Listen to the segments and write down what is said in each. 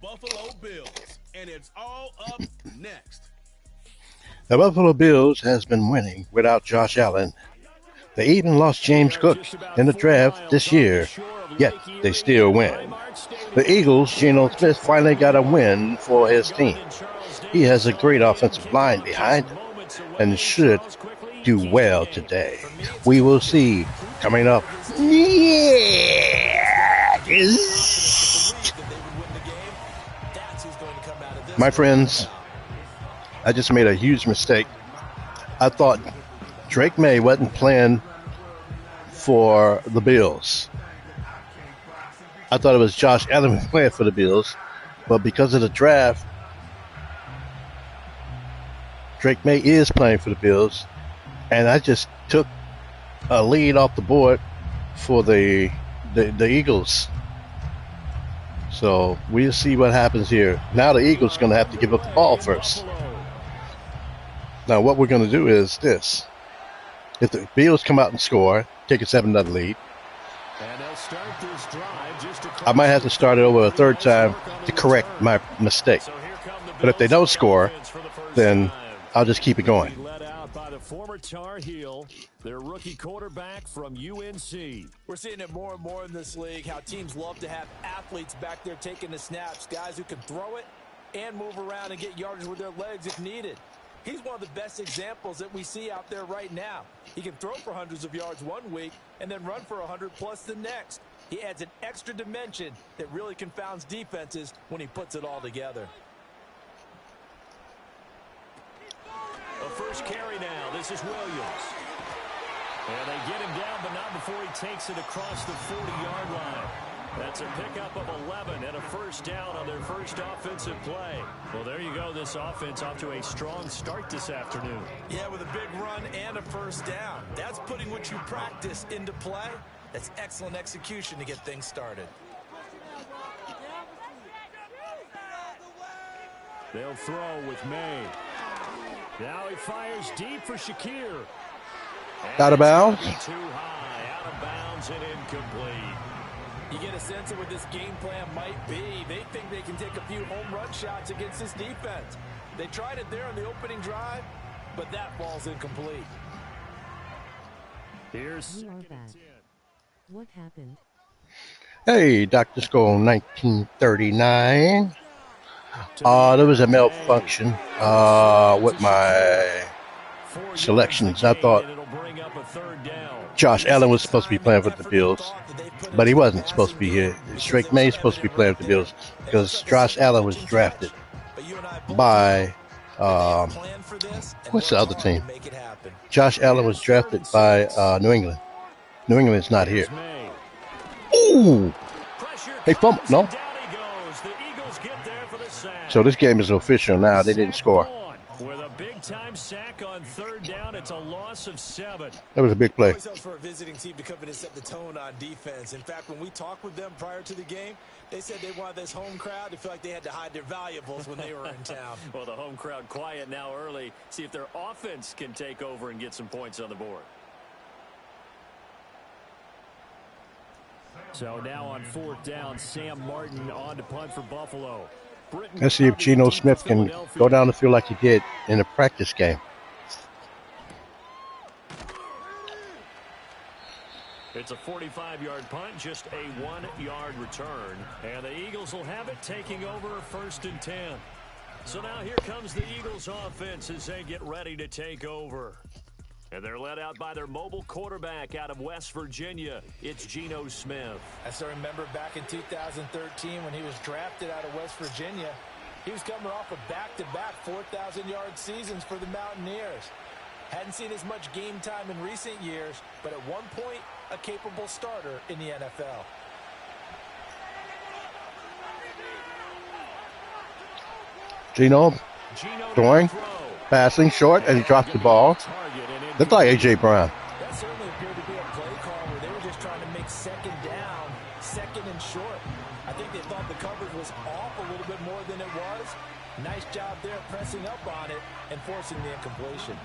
Buffalo Bills, and it's all up next. The Buffalo Bills has been winning without Josh Allen. They even lost James Cook in the draft this year, yet they still win. The Eagles' Geno Smith finally got a win for his team. He has a great offensive line behind him and should do well today. We will see coming up. My friends, I just made a huge mistake. I thought Drake May wasn't playing for the Bills. I thought it was Josh Allen playing for the Bills, but because of the draft, Drake May is playing for the Bills, and I just took a lead off the board for the Eagles. So we'll see what happens here. Now the Eagles are going to have to give up the ball first. Now what we're going to do is this. If the Bills come out and score, take a 7-0 lead, I might have to start it over a third time to correct my mistake. But if they don't score, then I'll just keep it going. Former Tar Heel, their rookie quarterback from UNC. We're seeing it more and more in this league, how teams love to have athletes back there taking the snaps, guys who can throw it and move around and get yardage with their legs if needed. He's one of the best examples that we see out there right now. He can throw for hundreds of yards one week and then run for 100+ the next. He adds an extra dimension that really confounds defenses when he puts it all together. A first carry now. This is Williams. And they get him down, but not before he takes it across the 40-yard line. That's a pickup of 11 and a first down on their first offensive play. Well, there you go. This offense off to a strong start this afternoon. Yeah, with a big run and a first down. That's putting what you practice into play. That's excellent execution to get things started. They'll throw with May. Now he fires deep for Shakir. Out of bounds. Too high, out of bounds and incomplete. You get a sense of what this game plan might be. They think they can take a few home run shots against this defense. They tried it there on the opening drive, but that ball's incomplete. Here's what happened? Hey, Dr. Skull 1939. There was a malfunction with my selections. I thought Josh Allen was supposed to be playing for the Bills, but he wasn't supposed to be here. Drake May is supposed to be playing for the Bills because Josh Allen was drafted by what's the other team? Josh Allen was drafted by New England. New England's not here. Ooh! Hey, fumble. No. So this game is official now. They didn't score. With a big-time sack on third down, it's a loss of 7. That was a big play. It helps for a visiting team to come in and set the tone on defense. In fact, when we talked with them prior to the game, they said they wanted this home crowd to feel like they had to hide their valuables when they were in town. Well, the home crowd quiet now early. See if their offense can take over and get some points on the board. So now on fourth down, Sam Martin on to punt for Buffalo. Let's see if Geno Smith can go down the field like he did in the practice game. It's a 45-yard punt, just a 1-yard return. And the Eagles will have it taking over 1st and 10. So now here comes the Eagles offense as they get ready to take over. And they're led out by their mobile quarterback out of West Virginia. It's Geno Smith. I still remember back in 2013 when he was drafted out of West Virginia. He was coming off of back-to-back 4,000-yard seasons for the Mountaineers. Hadn't seen as much game time in recent years, but at one point, a capable starter in the NFL. Geno throwing, passing short, and he dropped the ball. Looked like A.J. Brown. That certainly appeared to be a play call where they were just trying to make second down, second and short. I think they thought the coverage was off a little bit more than it was. Nice job there pressing up on it and forcing the incompletion.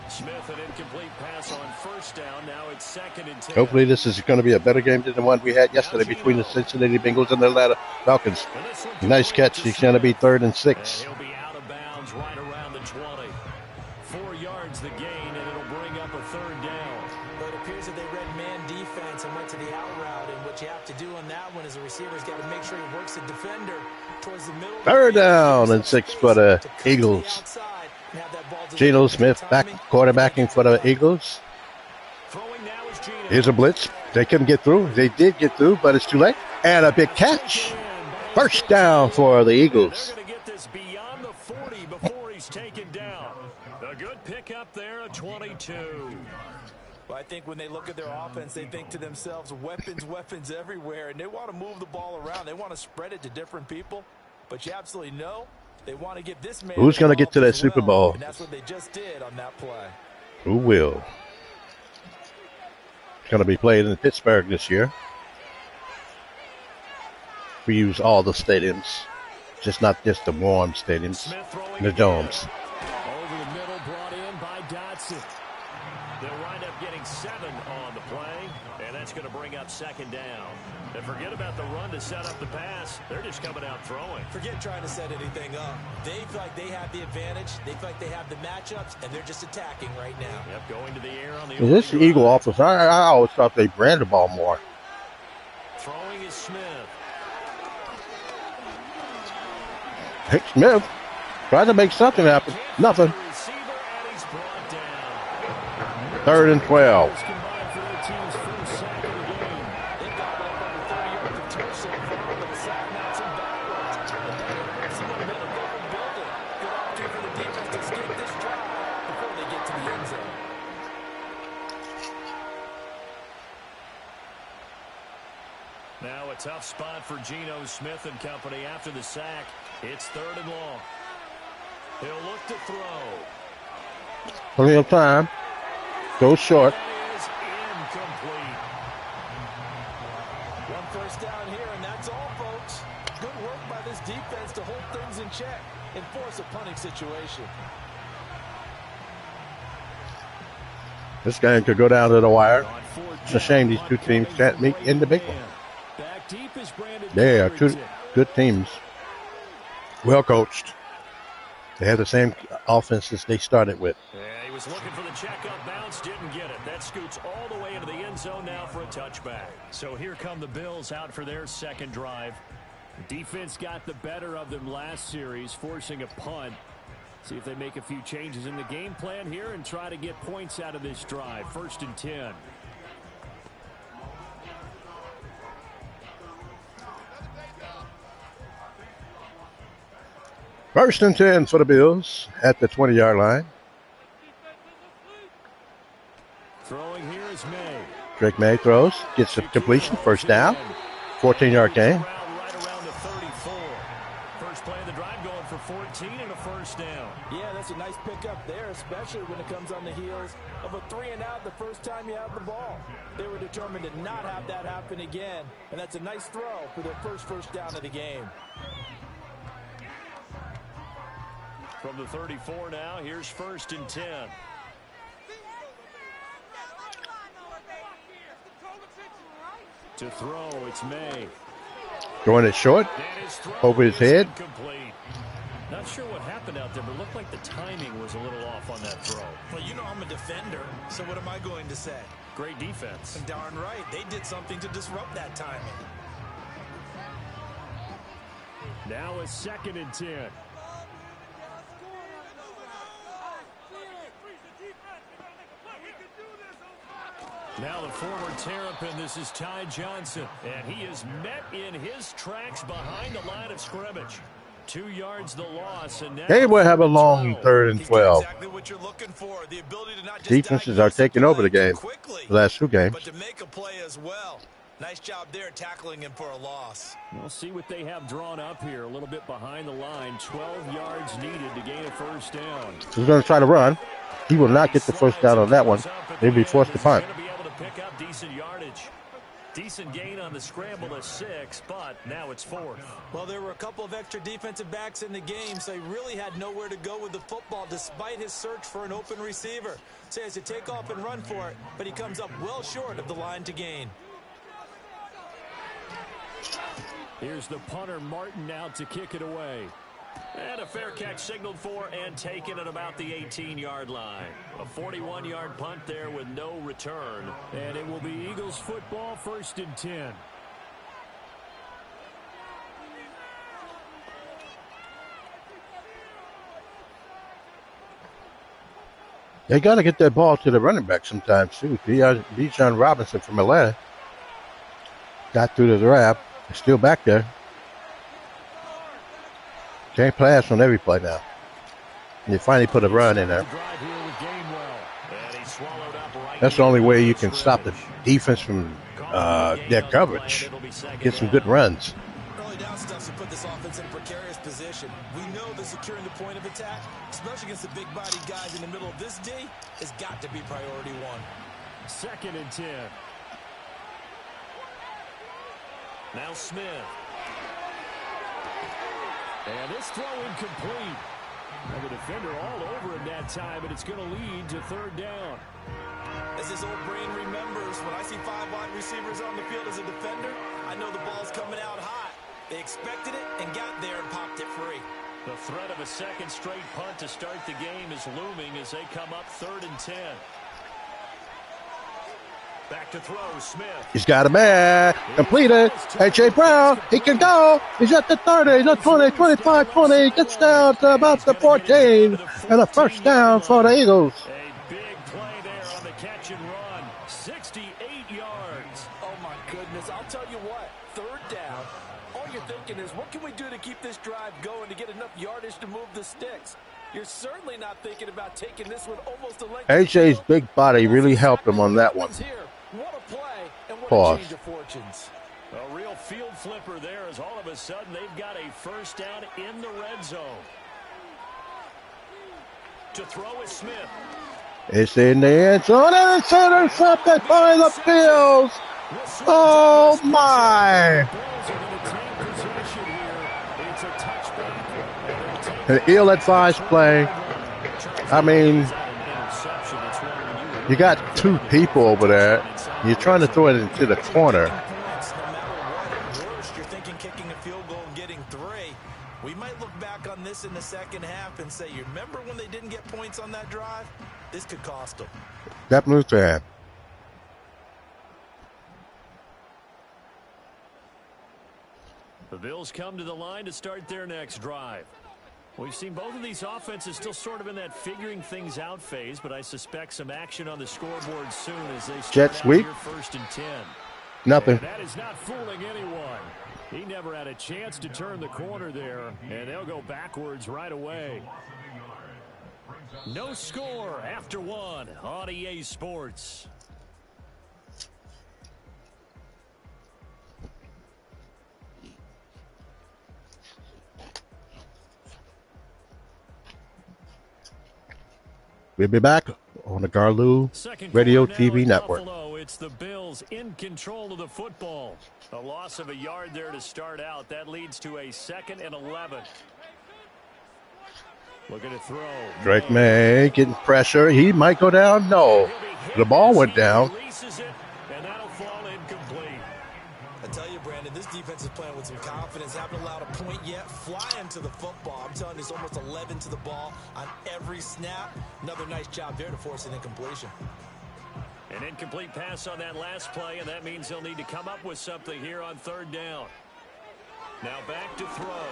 Smith, an incomplete pass on first down. Now it's 2nd and 10. Hopefully this is going to be a better game than the one we had yesterday between the Cincinnati Bengals and the Atlanta Falcons. And this one Nice catch. He's going to be 3rd and 6. And he'll be out of bounds right around the 20. 4 yards the gain, and it'll bring up a 3rd down. But it appears that they read man defense and went to the out route. And what you have to do on that one is the receiver's got to make sure he works the defender towards the middle. 3rd down and 6 for the Eagles. Geno Smith back quarterbacking for the Eagles. Throwing now is Geno. Here's a blitz. They couldn't get through. They did get through, but it's too late. And a big catch. 1st down for the Eagles. They're going to get this beyond the 40 before he's taken down. A good pickup there at 22. Well, I think when they look at their offense, they think to themselves, weapons everywhere, and they want to move the ball around. They want to spread it to different people, but you absolutely know they want to get this man. Who's going to get to that Super Bowl? And that's what they just did on that play. Who will? It's going to be played in Pittsburgh this year. We use all the stadiums, not just the warm stadiums, the domes. Over the middle, brought in by Dotson. They'll wind up getting 7 on the play, and that's going to bring up 2nd down. And forget about the run to set up the pass. They're just coming out throwing. Forget trying to set anything up. They feel like they have the advantage. They feel like they have the matchups, and they're just attacking right now. Yep, going to the air on the This Eagle offense, I always thought they ran the ball more. Throwing is Smith. Hey, Smith tried to make something happen. Nothing. 3rd and 12. Now a tough spot for Geno Smith and company after the sack. It's 3rd and long. He'll look to throw. Plenty of time. Goes short. That is incomplete. 1 first down here, and that's all, folks. Good work by this defense to hold things in check and force a punting situation. This game could go down to the wire. It's a shame these two teams can't meet in the big one. Back deep is Brandon. They are two good teams. Well coached. They have the same offenses they started with. Yeah, he was looking for the checkup bounce, didn't get it. That scoots all the way into the end zone now for a touchback. So here come the Bills out for their 2nd drive. Defense got the better of them last series, forcing a punt. See if they make a few changes in the game plan here and try to get points out of this drive. 1st and 10. First and 10 for the Bills at the 20-yard line. Throwing here is May. Drake May throws, gets a completion, 1st down, 14-yard gain. Right around the 34. First play of the drive going for 14 and a 1st down. Yeah, that's a nice pickup there, especially when it comes on the heels of a 3-and-out the first time you have the ball. They were determined to not have that happen again, and that's a nice throw for their first down of the game. From the 34 now, here's 1st and 10. To throw, it's May. Throwing it short, over his head. Incomplete. Not sure what happened out there, but it looked like the timing was a little off on that throw. Well, you know I'm a defender, so what am I going to say? Great defense. Darn right. They did something to disrupt that timing. Now a 2nd and 10. Now the former Terrapin, this is Ty Johnson, and he is met in his tracks behind the line of scrimmage. 2 yards the loss, and now They will have a long 3rd and 12. Exactly what you're looking for. The ability to not just Defenses are taking over the game, the last 2 games. but to make a play as well. Nice job there tackling him for a loss. We'll see what they have drawn up here. A little bit behind the line. 12 yards needed to gain a 1st down. He's going to try to run. He will not get the 1st down on that one. They'll be forced to punt. Going to be able to pick up decent yardage. Decent gain on the scramble to 6, but now it's 4th. Well, there were a couple of extra defensive backs in the game, so he really had nowhere to go with the football despite his search for an open receiver. So he has to take off and run for it, but he comes up well short of the line to gain. Here's the punter, Martin, now to kick it away. And a fair catch signaled for and taken at about the 18-yard line. A 41-yard punt there with no return. And it will be Eagles football, 1st and 10. They got to get that ball to the running back sometimes, too. Bijan Robinson from Atlanta got through the draft. He's still back there. Can't pass on every play now. And they finally put a run in there. That's the only way you can stop the defense from their coverage. Get some good runs. Early down stuff to put this offense in a precarious position. We know that securing the point of attack, especially against the big-bodied guys in the middle of this D, has got to be priority one. 2nd and 10. Now Smith. And this throw incomplete. And the defender all over it that time, and it's going to lead to 3rd down. As this old brain remembers, when I see 5 wide receivers on the field as a defender, I know the ball's coming out hot. They expected it and got there and popped it free. The threat of a 2nd straight punt to start the game is looming as they come up 3rd and 10. Back to throw, Smith. He's got a man. Completed. A.J. Brown. He can go. He's at the 30, the 20, 25, 20. Gets down to about the 14. And a 1st down for the Eagles. A big play there on the catch and run. 68 yards. Oh, my goodness. I'll tell you what. 3rd down. All you're thinking is, what can we do to keep this drive going to get enough yardage to move the sticks? You're certainly not thinking about taking this one almost a length. A.J.'s big body really helped him on that one. What a play and what Pause. a change of fortunes. A real field flipper there as all of a sudden they've got a 1st down in the red zone. To throw is Smith. It's in the end zone and it's intercepted by the Bills. Oh, my. An ill-advised play. I mean, you got 2 people over there. You're trying to throw it into the corner. No matter what, worst, you're thinking kicking a field goal and getting 3. We might look back on this in the 2nd half and say, you remember when they didn't get points on that drive? This could cost them. That moves to him. The Bills come to the line to start their next drive. We've seen both of these offenses still sort of in that figuring things out phase, but I suspect some action on the scoreboard soon as they start Jet sweep. Here 1st and 10. Nothing. And that is not fooling anyone. He never had a chance to turn the corner there, and they'll go backwards right away. No score after 1 on EA Sports. We'll be back on the Garloo Radio TV Network. Buffalo, it's the Bills in control of the football. A loss of a yard there to start out. That leads to a 2nd and 11. Looking to throw. Drake May getting pressure. He might go down. No. The ball went down. And that'll fall incomplete. I tell you, Brandon, this defense is playing with some confidence. Haven't allowed a point yet. Flying to the football. I'm telling you, it's almost 11 to the ball on every snap. Another nice job there to force an incompletion. An incomplete pass on that last play, and that means he'll need to come up with something here on 3rd down. Now back to throw.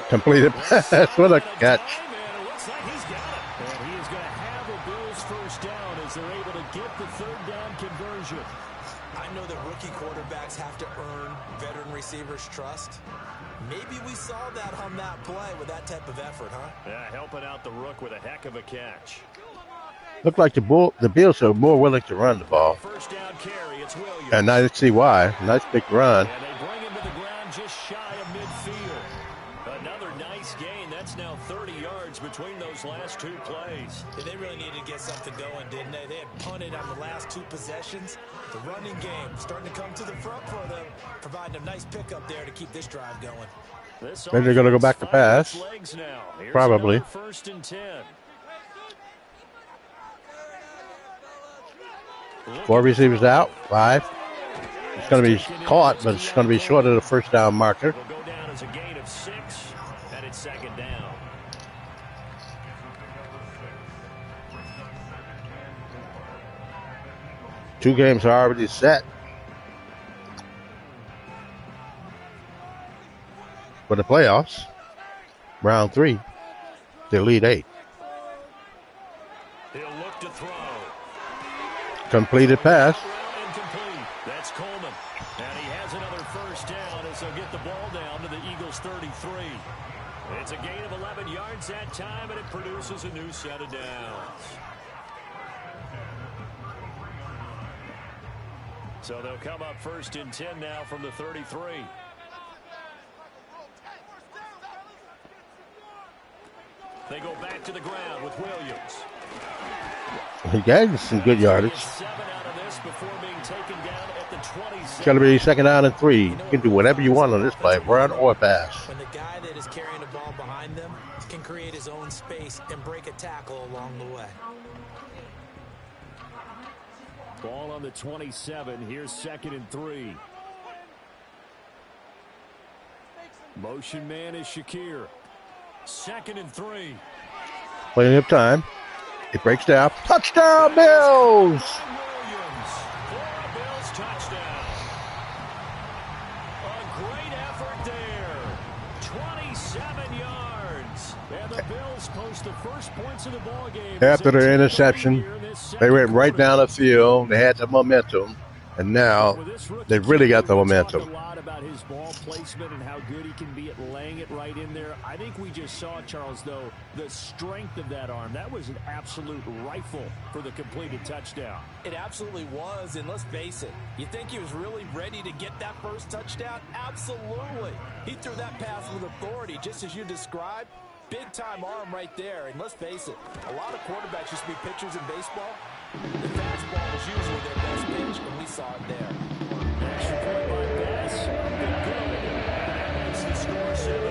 Completed pass. What a catch. And it looks like he's got it. And he is going to have the Bills 1st down as they're able to get the 3rd down conversion. I know that rookie quarterbacks have to earn veteran receivers' trust. Maybe we saw that on that play with that type of effort, huh? Yeah, helping out the rook with a heck of a catch. Looked like the Bills are more willing to run the ball. 1st down carry, it's Williams. And I see why. Nice big run. And they bring him to the ground just shy of midfield. Another nice gain. That's now 30 yards between those last 2 plays. Yeah, they really needed to get something going, didn't they? They had punted on the last 2 possessions. The running game starting to come to the front for them, providing a nice pickup there to keep this drive going. Then they're going to go back to pass. Probably. 1st and 10. 4 receivers out. 5. It's going to be caught, but it's going to be short of the first down marker. Will go down as a gain of 6, and it's second down. Two games are already set for the playoffs. Round 3, they lead 8. He'll look to throw. Completed pass. Incomplete. That's Coleman. And he has another first down as they'll get the ball down to the Eagles' 33. It's a gain of 11 yards that time, and it produces a new set of downs. So they'll come up first and 10 now from the 33. They go back to the ground with Williams. He gave some good yardage. 7 out of this before being taken down at the 27. It's going to be second down and 3. You can do whatever you want on this play, run or pass. When the guy that is carrying the ball behind them can create his own space and break a tackle along the way. Ball on the 27. Here's second and 3. Motion man is Shakir. Second and 3. Plenty of time. It breaks down. Touchdown, Bills! Williams for a Bills touchdown. A great effort there. 27 yards. And the Bills post the first points of the ball game. After the interception, they went right down the field. They had the momentum. And now they've really got the momentum. A lot about his ball placement and how good he can be at laying it right in there. I think we just saw, Charles, though, the strength of that arm. That was an absolute rifle for the completed touchdown. It absolutely was, and let's face it, you think he was really ready to get that first touchdown? Absolutely. He threw that pass with authority, just as you described. Big-time arm right there, and let's face it, a lot of quarterbacks used to be pitchers in baseball. The fastball was usually their best pitch, and we saw it there. Extra point by Bass. Good. Makes the score 7-0.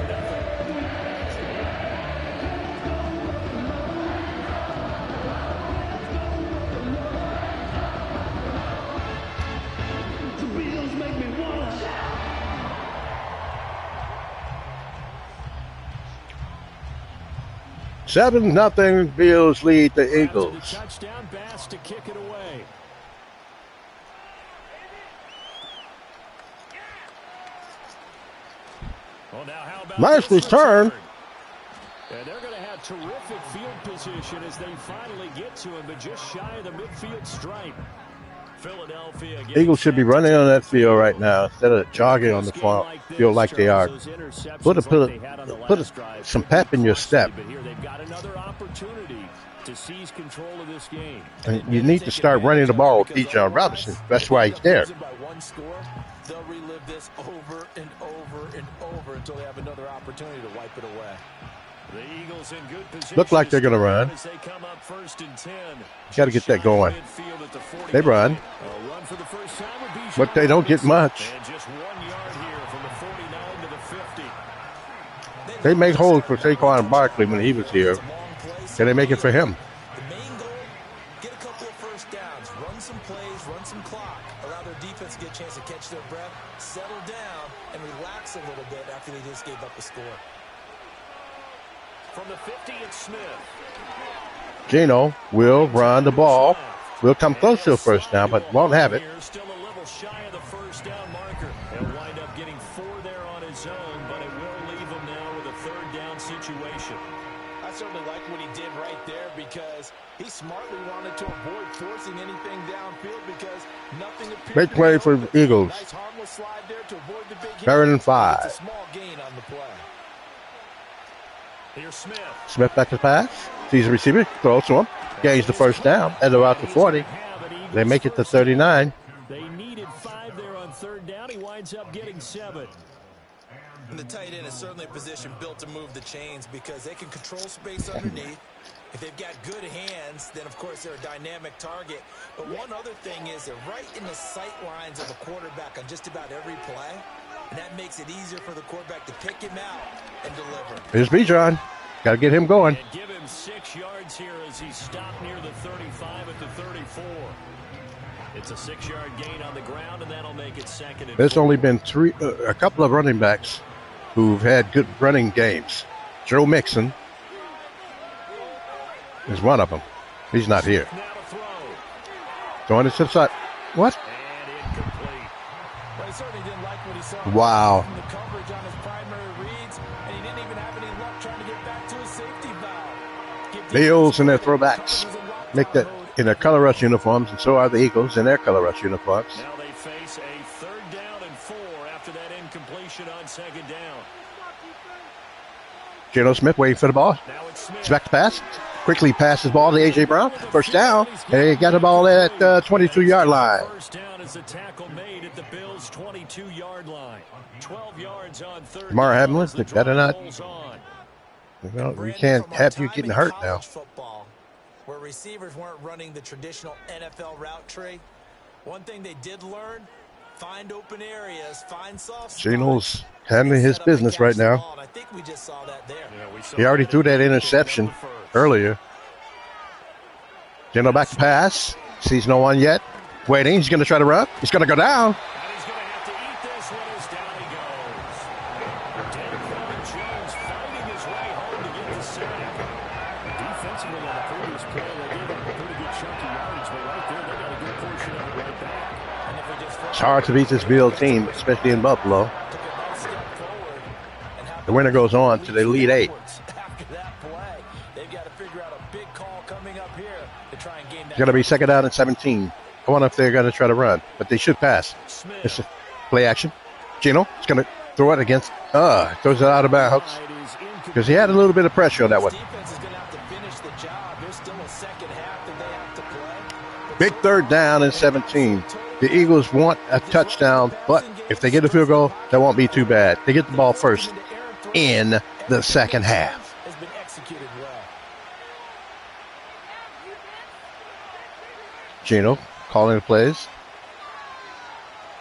The Bills make me wanna shout. Seven nothing. Bills lead the Eagles. After the touchdown, Bass to kick it away. Well, now how about Nice this return. And they're going to have terrific field position as they finally get to him, but just shy of the midfield stripe. Philadelphia. Eagles should be running on that field right now instead of jogging on the field like they are. Put some pep in your step. But here they've got another opportunity to seize control of this game. And you need to start running the ball with Bijan Robinson. That's why he's there. By one score, they'll relive this over and over and over until they have another opportunity to wipe it away. The Eagles in good position. Look like they're going to run. As they come up first and 10. Got to get that going. They run, A run for the first time would be but they don't get much. And just 1 yard here from the 49 to the 50. They make holes for Saquon Barkley when he was here. Can they make it for him? The main goal, get a couple of first downs, run some plays, run some clock, allow their defense to get a chance to catch their breath, settle down, and relax a little bit after they just gave up a score. From the 50, it's Smith. Geno will run the ball. Will come close to a first down, but won't have it. Still a little shy of the first down marker. He'll wind up getting 4 there on his own, but it will leave him now with a third down situation. I certainly like what he did right there because he smartly wanted to avoid forcing anything downfield because nothing appeared. Great play for the Eagles. Nice harmless slide there to avoid the big hit. Third and 5. It's a small gain on the play. Here's Smith. Smith back to pass. Sees the receiver. Throws to him. Gains the first down. And they're out to 40. They make it to 39. They needed 5 there on third down. He winds up getting 7. And the tight end is certainly a position built to move the chains because they can control space underneath. If they've got good hands, then of course they're a dynamic target. But one other thing is they're right in the sight lines of a quarterback on just about every play. And that makes it easier for the quarterback to pick him out and deliver. Here's Bijan. Got to get him going. And give him 6 yards here as he stopped near the 35 at the 34. It's a 6-yard gain on the ground, and that'll make it second and There's 4. only been a couple of running backs who've had good running games. Joe Mixon is one of them. He's not here. Now to throw. Throwing it to the side. What? And incomplete. Well, he certainly didn't like what he saw. Wow. From the coverage on his primary reads, and he didn't even have any luck trying to get back to his safety valve. Bills and their throwbacks make that in their color rush uniforms, and so are the Eagles in their color rush uniforms. Now they face a 3rd down and 4 after that incompletion on 2nd down. Geno Smith waiting for the ball. Now it's Smith. It's back to pass. Quickly passes ball to A.J. Brown. First down. They got the ball at the 22-yard line. First down is a tackle made at the Bills' 22-yard line. 12 yards on 3rd. Damar Hamlin, The they better not. rolls on. Well, we Brandon, can't from our have you time getting in hurt now. college football, where receivers weren't running the traditional NFL route tree, one thing they did learn, find open areas, find soft spots. Geno's handling his Set up and business catch right the now. ball, and I think we just saw that there. Yeah, we saw He already that threw that in the interception first. earlier. Geno back to pass. Sees no one yet. Waiting. He's going to try to run. He's going to go down. And he's going to have to eat this one as down he goes. Denver Jones fighting his way home to get the sack. Defensively on the previous play, they gave up a pretty good chunky yardage, but right there, they got a good portion of it right back. And if we just It's hard to beat this Bill team, especially in Buffalo. took a nice step forward and have The winner goes on to the Elite Eight. after that play, they've got to figure out a big call coming up here to try and gain that. It's going to be 2nd down and 17. I wonder if they're going to try to run, but they should pass. It's a play action. Geno is going to throw it against. Throws it out of bounds because he had a little bit of pressure on that one. Defense is going to have to finish the job. There's still a second half that they have to play. Big 3rd down and 17. The Eagles want a touchdown, but if they get a field goal, that won't be too bad. They get the ball first in the second half. Has been executed well. Geno calling the plays,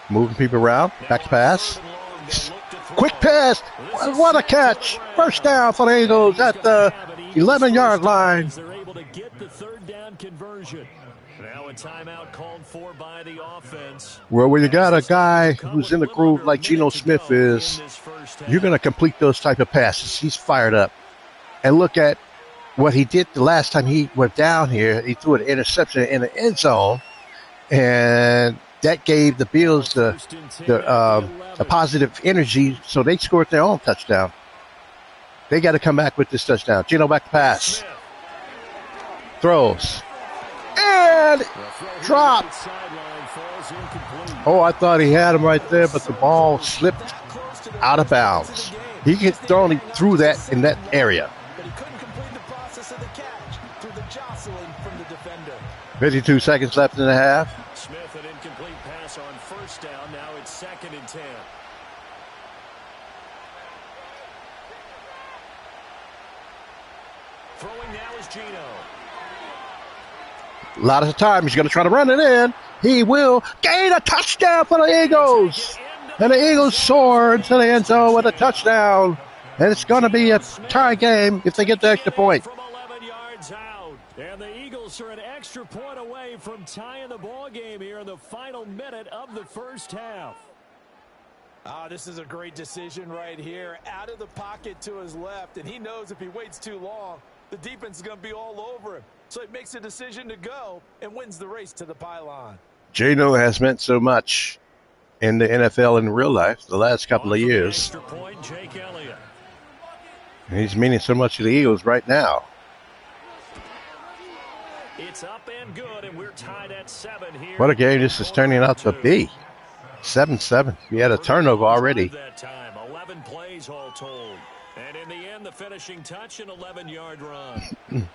moving people around, back to pass. Quick pass. What a catch. First down for the Eagles at the 11-yard line. They're able to get the 3rd down conversion. Now a timeout called for by the offense. Well, when you got a guy who's in the groove like Geno Smith is, you're going to complete those type of passes. He's fired up. And look at what he did the last time he went down here. He threw an interception in the end zone, and that gave the Bills the positive energy, so they scored their own touchdown. They got to come back with this touchdown. Geno back to pass. Throws. And dropped. Oh, I thought he had him right there, but the ball slipped out of bounds. He gets thrown through that in that area. But he couldn't complete the process of the catch through the jostling from the defender. 52 seconds left in the half. Smith, an incomplete pass on 1st down. Now it's 2nd and 10. Throwing now is Geno. A lot of the time, he's going to try to run it in. He will gain a touchdown for the Eagles. And the Eagles soar into the end zone with a touchdown. And it's going to be a tie game if they get the extra point. From 11 yards out. And the Eagles are an extra point away from tying the ball game here in the final minute of the first half. This is a great decision right here. Out of the pocket to his left, and he knows if he waits too long, the defense is going to be all over him. So he makes a decision to go and wins the race to the pylon. Geno has meant so much in the NFL in real life the last couple of years. Extra point, Jake Elliott. And he's meaning so much to the Eagles right now. It's up and good, and we're tied at 7 here. What a game this is turning out to be. 7-7. We had a turnover already. That time, 11 plays all told. And in the end, the finishing touch, an 11-yard run.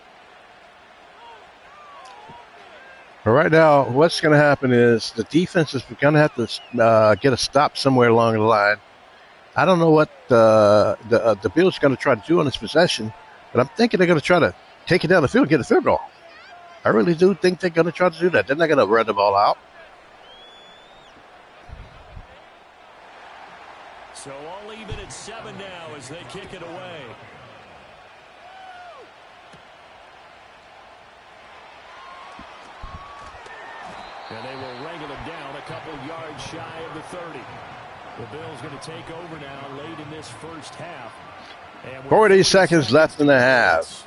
But right now, what's going to happen is the defense is going to have to get a stop somewhere along the line. I don't know what the Bills are going to try to do on this possession, but I'm thinking they're going to try to take it down the field and get a field goal. I really do think they're going to try to do that. They're not going to run the ball out. So all even at 7 now as they kick it away. And they will couple yards shy of the 30. The Bills going to take over now late in this first half. 40 seconds left in the half.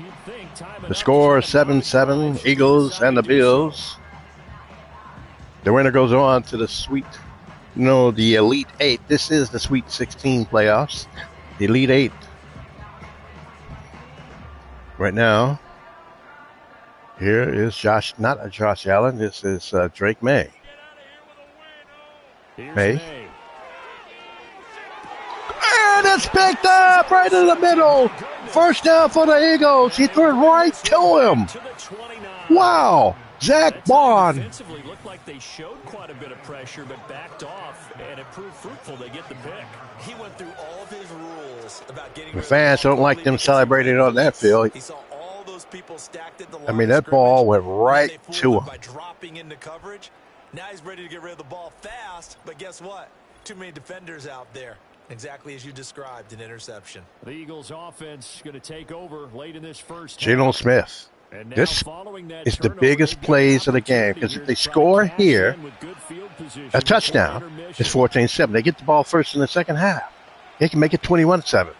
The score 7-7, Eagles and the Bills. The winner goes on to the the Elite 8. This is the Sweet 16 playoffs. The Elite 8. Right now, here is not Josh Allen. This is Drake May. May. And it's picked up right in the middle. First down for the Eagles. He threw it right to him. Wow. Zach Bond. Defensively looked like they showed quite a bit of pressure, but backed off, and it proved fruitful. They get the pick. He went through all of his rules about getting The fans don't like them celebrating on that field. He saw all those people stacked at the line. I mean, that ball went right to him. By dropping into coverage. Now he's ready to get rid of the ball fast, but guess what? Too many defenders out there. Exactly as you described, an interception. The Eagles offense going to take over late in this first half. Geno Smith. This is the biggest plays of the game, because if they score here, a touchdown is 14-7. They get the ball first in the second half. They can make it 21-7.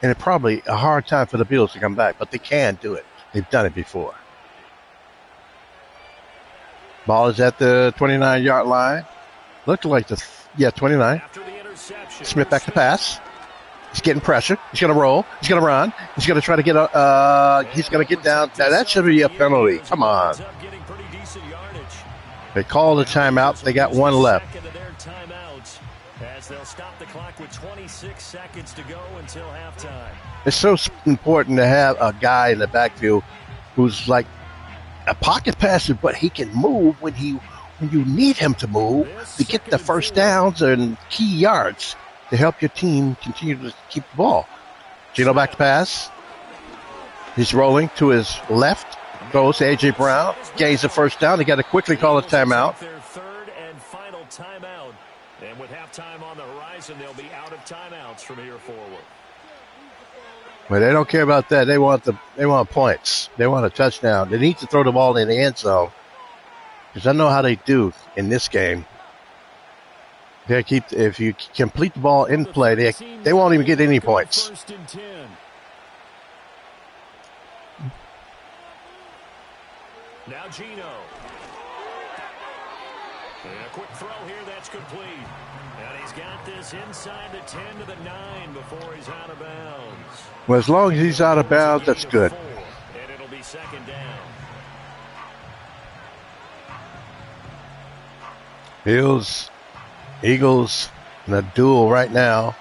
And it's probably a hard time for the Bills to come back, but they can do it. They've done it before. Ball is at the 29-yard line. Looked like 29. Smith back to pass. He's getting pressure. He's going to roll. He's going to run. He's going to try to get he's going to get down. Now, that should be a penalty. Come on. They called a timeout. They got one left. As they'll stop the clock with 26 seconds to go until halftime. It's so important to have a guy in the backfield who's like a pocket passer, but he can move when you need him to move to get the first downs and key yards to help your team continue to keep the ball. Geno back to pass. He's rolling to his left. Goes to A.J. Brown. Gains the first down. They got to quickly call a timeout. Their third and final timeout. And with halftime on the horizon, they'll be out of timeouts from here forward. But they don't care about that. They want points. They want a touchdown. They need to throw the ball in the end zone. Because I know how they do in this game. If you complete the ball in play, they won't even get any points. Now Geno. And a quick throw here that's complete. And he's got this inside the 10 to the 9 before he's out of bounds. Well, as long as he's out of bounds, that's good. And it'll be second down. Eagles in a duel right now.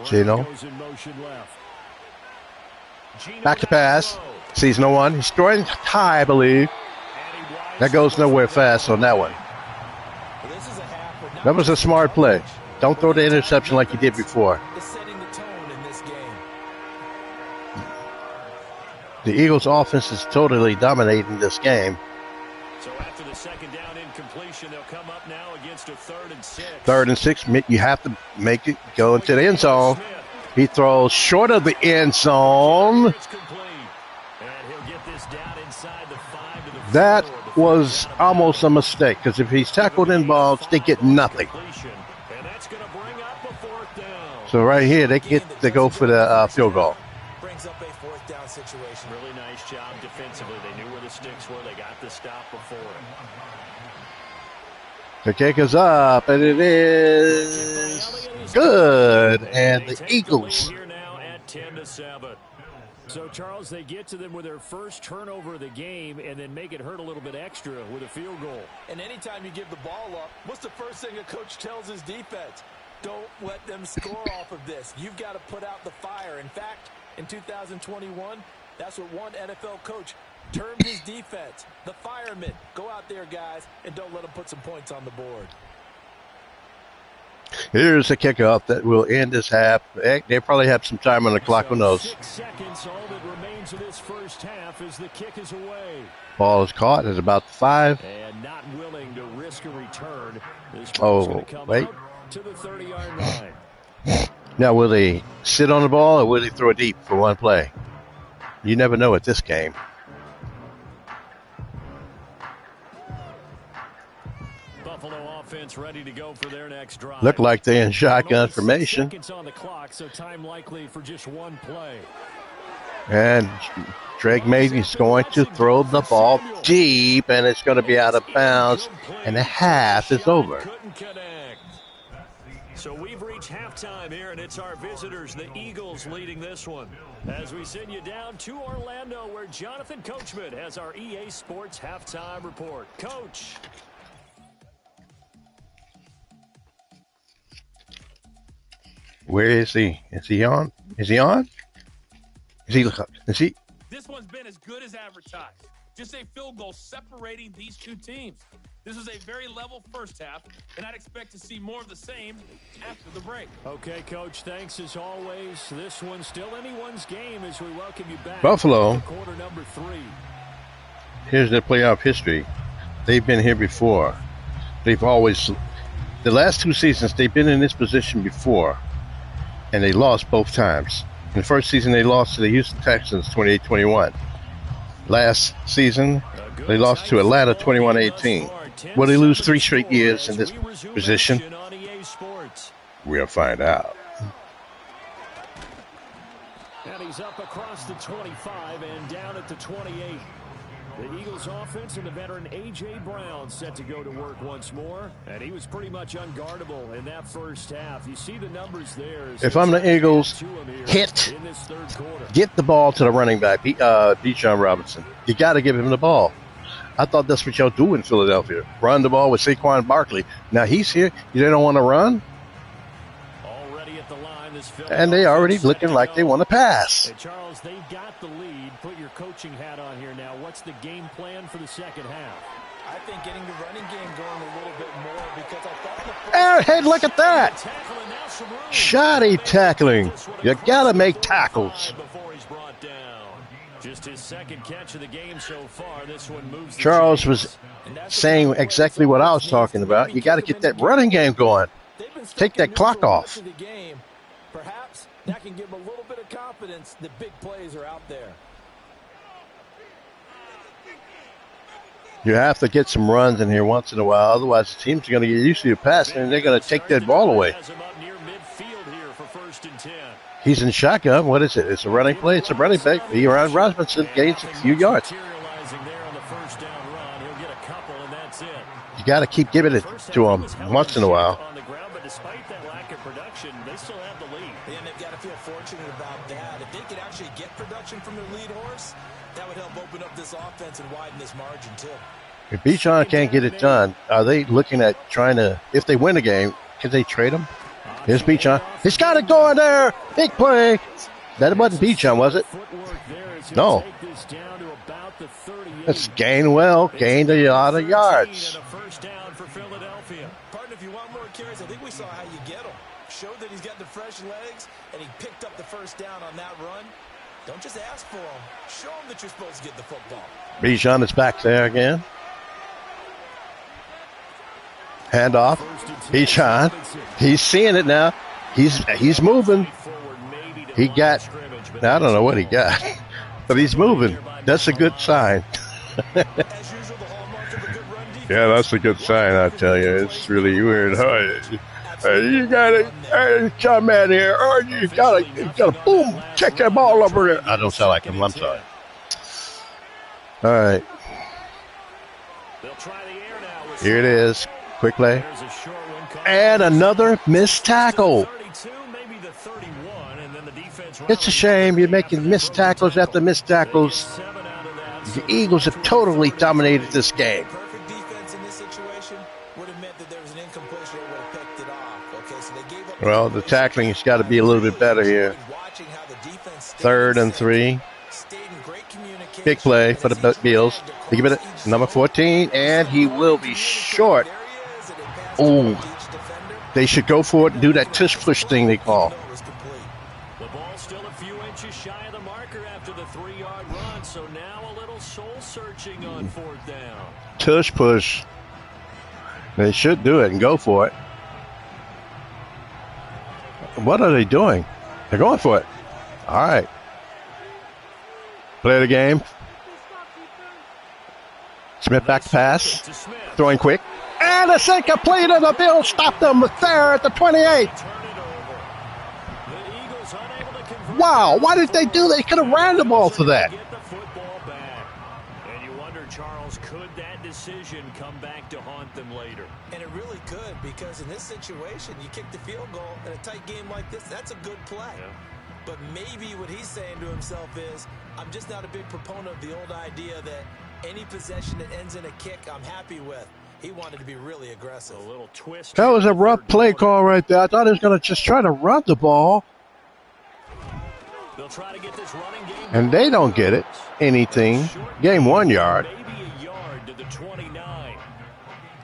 Geno. Back to pass. Sees no one. He's throwing high, I believe. That goes nowhere fast on that one. That was a smart play. Don't throw the interception like you did before. The Eagles' offense is totally dominating this game. So after the second down incompletion, they'll come up now against a 3rd and 6. 3rd and 6, you have to make it go into the end zone. He throws short of the end zone. That was almost a mistake, because if he's tackled in bounds, they get nothing. So right here, they go for the field goal. Brings up a 4th down situation. Really nice job defensively. They knew where the sticks were. They got the stop before it. The kick is up, and it is good. And the Eagles. Here now at 10-7. So, Charles, they get to them with their first turnover of the game and then make it hurt a little bit extra with a field goal. And anytime you give the ball up, what's the first thing a coach tells his defense? Don't let them score off of this. You've got to put out the fire. In fact, in 2021, that's what one NFL coach termed his defense. The firemen. Go out there, guys, and don't let them put some points on the board. Here's a kickoff that will end this half. They probably have some time on the clock. Who knows? 6 seconds, all that remains of this first half as the kick is away. Ball is caught at about 5. And not willing to risk a return. Wait. To the 30-yard line. Now, will they sit on the ball or will they throw it deep for one play? You never know at this game. offense ready to go for their next drive. Look like they're in shotgun formation. Seconds on the clock, so time likely for just one play. And Drake May's going to throw the ball deep, and it's going to be out of bounds, and the half is over. Couldn't connect. So we've reached halftime here, and it's our visitors, the Eagles, leading this one. As we send you down to Orlando, where Jonathan Coachman has our EA Sports halftime report. Coach. Where is he? Is he on? Is he on? Is he? This one's been as good as advertised. Just a field goal separating these two teams. This was a very level first half, and I'd expect to see more of the same after the break. Okay, Coach, thanks as always. This one's still anyone's game as we welcome you back. Buffalo. Quarter number 3. Here's their playoff history. They've been here before. They've always, the last 2 seasons, they've been in this position before, and they lost both times. In the first season, they lost to the Houston Texans 28-21. Last season, they lost to Atlanta 21-18. Will they lose 3 straight years in this position? We'll find out. And he's up across the 25 and down at the 28. The Eagles offense and the veteran A.J. Brown set to go to work once more. And he was pretty much unguardable in that first half. You see the numbers there. If I'm the Eagles, get the ball to the running back, Bijan Robinson. You got to give him the ball. I thought that's what y'all do in Philadelphia. Run the ball with Saquon Barkley. Now he's here. You don't want to run? Already at the line, this and they already looking like they want to pass. Hey, Charles, they got the lead. Put your coaching hat on here now. What's the game plan for the second half? I think getting the running game going a little bit more because I thought Hey, look at that. Shoddy tackling. You got to make tackles. Just his second catch of the game so far. This one moves. Charles was saying exactly what I was talking about. You got to get that running game going. Take that clock off. Perhaps that can give him a little bit of confidence that big plays are out there. You have to get some runs in here once in a while. Otherwise, the team's going to get used to your passing, and they're going to take that ball away. He's in shotgun. What is it? It's a running play. It's a running back. Aaron Robinson gains a few yards. You got to keep giving it to him once in a while. But despite that lack of production, they still have the lead. And they've got to feel fortunate about that. If they could actually get production from their lead horse, that would help open up this offense and widen this margin too. If Bijan can't get it done, are they looking at trying to, if they win the game, can they trade him? Here's Bijan. He's got it going there. Big play. That wasn't Bijan, was it? No. That's Gainwell. Gained a lot of yards. Partner, if you want more carries, I think we saw how you get him. Showed that he's got the fresh legs, and he picked up the first down on that run. Don't just ask for him. Show him that you're supposed to get the football. Bijan is back there again. Handoff. Bijan. He's seeing it now. He's moving. He got, I don't know what he got, but he's moving. That's a good sign. Yeah, that's a good sign, I tell you. It's really weird. You gotta come in here, or you gotta boom, check that ball over there. I don't sound like him. I'm sorry. All right. Here it is. Quick play. And another missed tackle. It's a shame you're making missed tackles after missed tackles. The Eagles have totally dominated this game. Perfect defense in this situation would have meant that there was an incompletion that would have picked it off. Okay, so they gave up. Well, the tackling has got to be a little bit better here. 3rd and 3. Big play for the Bills. They give it number 14, and he will be short. Oh, they should go for it and do that tush push thing they call. The ball still a few inches shy of the marker after the 3-yard run, so now a little soul searching on 4th down. Tush push. They should do it and go for it. What are they doing? They're going for it. All right. Play the game. Smith back to pass. Throwing quick. And it's incomplete, and the Bills stopped them there at the 28. Wow, why did they do that? They could have ran the ball for that. And you wonder, Charles, could that decision come back to haunt them later? And it really could, because in this situation, you kick the field goal in a tight game like this, that's a good play. Yeah. But maybe what he's saying to himself is, I'm just not a big proponent of the old idea that any possession that ends in a kick, I'm happy with. He wanted to be really aggressive. A little twist. That was a rough play call right there. I thought he was going to just try to run the ball. They'll try to get this running game. And they don't get it. Anything. Gain 1 yard. Maybe a yard to the 29.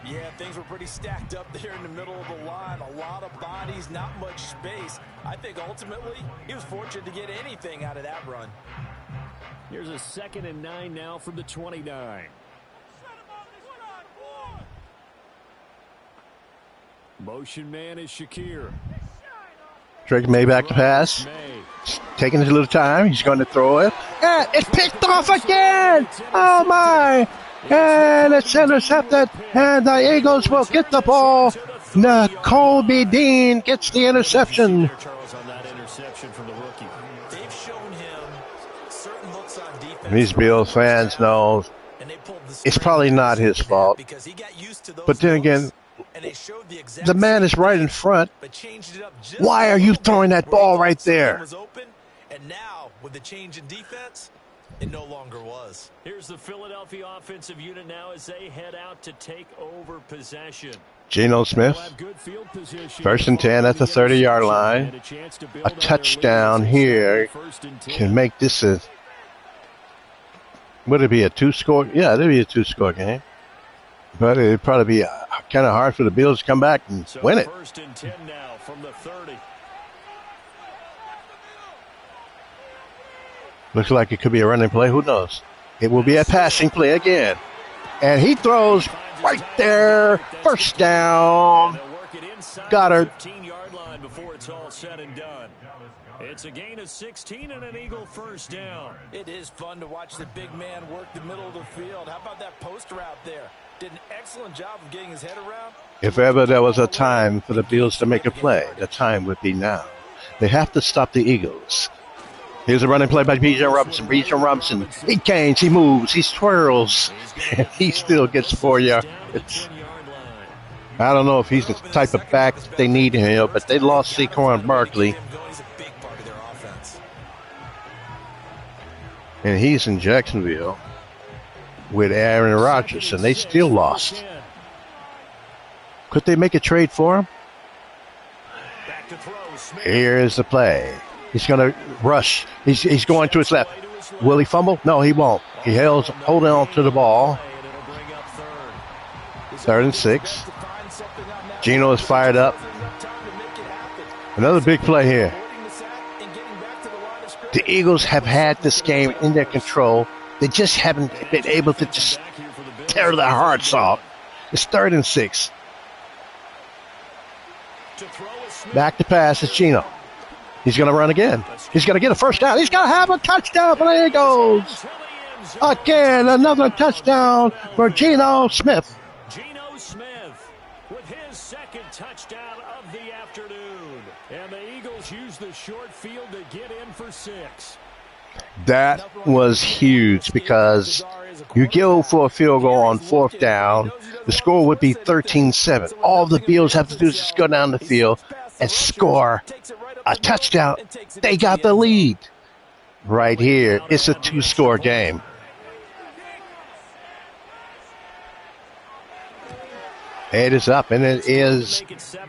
Yeah, things were pretty stacked up there in the middle of the line. A lot of bodies, not much space. I think ultimately he was fortunate to get anything out of that run. Here's a 2nd and 9 now from the 29. Motion man is Shakir. Drake May back to pass. Taking his little time. He's going to throw it. And it's picked off again. Oh, my. And it's intercepted. And the Eagles will get the ball. Colby Dean gets the interception. Charles on that interception from the rookie. They've shown him certain looks on defense. These Bills fans know it's probably not his fault. Because he got used to those But then again, and they showed the exact the man is right in front. but changed it up just Why are you throwing that ball right there? was open, and now with the change in defense, it no longer was. Here's the Philadelphia offensive unit now as they head out to take over possession. Geno Smith, 1st and 10 at the 30-yard line. A touchdown here can make this a, would it be a 2-score? Yeah, it'd be a 2-score game. But it'd probably be kind of hard for the Bills to come back and win it. 1st and 10 now from the 30. Looks like it could be a running play. Who knows? It will be a passing play again. And he throws right there. 1st down. Goddard. 15-yard line before it's all said and done. It's a gain of 16 and an Eagle 1st down. It is fun to watch the big man work the middle of the field. How about that post route there? Did an excellent job of getting his head around. If ever there was a time for the Bills to make a play, the time would be now. They have to stop the Eagles. Here's a running play by Bijan Robinson. Bijan Robinson, he canes, he moves, he twirls, and he still gets 4 yards. I don't know if he's the type of back that they need him, but they lost Saquon Barkley. And he's in Jacksonville with Aaron Rodgers, and they still lost. Could they make a trade for him? Here is the play. He's going to rush. He's going to his left. Will he fumble? No, he won't. He holding on to the ball. 3rd and 6. Geno is fired up. Another big play here. The Eagles have had this game in their control. They just haven't been able to just tear their hearts off. It's 3rd and 6. Back to pass. It's Geno. He's going to run again. He's going to get a 1st down. He's going to have a touchdown for the Eagles. Again, another touchdown for Geno Smith. Geno Smith with his 2nd touchdown of the afternoon. And the Eagles use the short field to get in for 6. That was huge because you go for a field goal on 4th down. The score would be 13-7. All the Bills have to do is just go down the field and score a touchdown. They got the lead. Right here, it's a 2-score game. It is up, and it is